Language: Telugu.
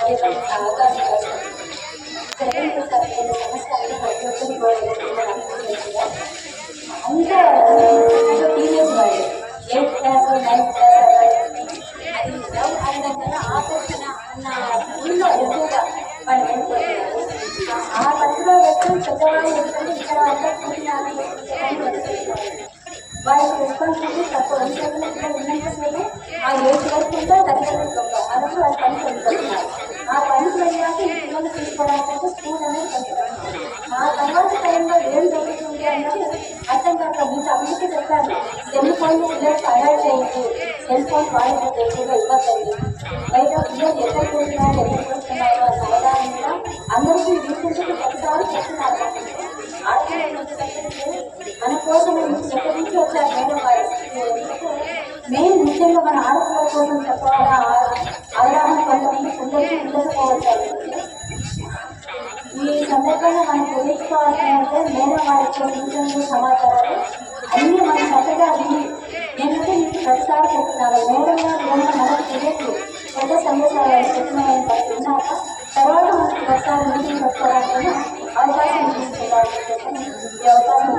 అవకాశం ఇక్కడ సమస్య అంటే ప్రతి ఒక్కరికి అంతా టీనేజ్ వాళ్ళు 8th క్లాస్ 9th క్లాస్ అది లవ్ అనడం ఆకర్షణ అన్న ఊళ్ళో ఎక్కువగా వాళ్ళు వెళ్ళిపోతున్నారు. ఆ పరిధిలో వ్యక్తులు పెద్దవాళ్ళు ఎందుకంటే ఇక్కడ అంతా కూర్చున్నారు వాళ్ళకి రెస్పాన్సిబిలిటీ తక్కువ ఎందుకంటే ఇక్కడ ఉన్నంతసేపు ఆ ఏజ్ వరకు ఉంటే తల్లిదండ్రులు గొప్ప మనకు వాళ్ళ పనికి వెళ్ళిపోతున్నారు. ఆ పనికి వెళ్ళాక ఈ పిల్లలు తీసుకోవడానికి స్కూల్ అనేది పనిచేస్తుంది. ఆ తర్వాత టైంలో ఏం జరుగుతుంది అన్నది అర్థం కాక మీకు అభివృద్ధి చెప్పారు. సెల్ ఫోన్ పిల్లలకు అలర్ట్ చేయండి, సెల్ ఫోన్ వాడేది ఎక్కువగా ఇవ్వద్దండి. బయట పిల్లలు ఎక్కడికి వెళ్తున్నారు ఎక్కడికి వస్తున్నారు అన్న అవగాహన అందరికీ రీసెంట్గా ప్రతిసారి చెప్తున్నారు. మన కోసం ఎక్కడి నుంచి వచ్చారు మేడం వారు మెయిన్ ముఖ్యంగా మన ఆడపిల్లల కోసం చెప్పాలా అవగాహన కొంతమంది ఉండకపోవచ్చు. ఈ సందర్భంగా మనం తెలుసుకోవాల్సిందంటే మేడం వారి సూచనలు సమాచారాలు అన్నీ మనం చక్కగా విని నేనంటే మీకు ప్రతిసారి చెప్తున్నాను మేడం గారు మనకు తెలియదు పెద్ద సందేశాలు చెప్పిన విన్నాక తర్వాత మనకి ఒకసారి మీటింగ్ పెట్టుకోవడానికి అవకాశం తీసుకున్నాను. ఈ అవకాశం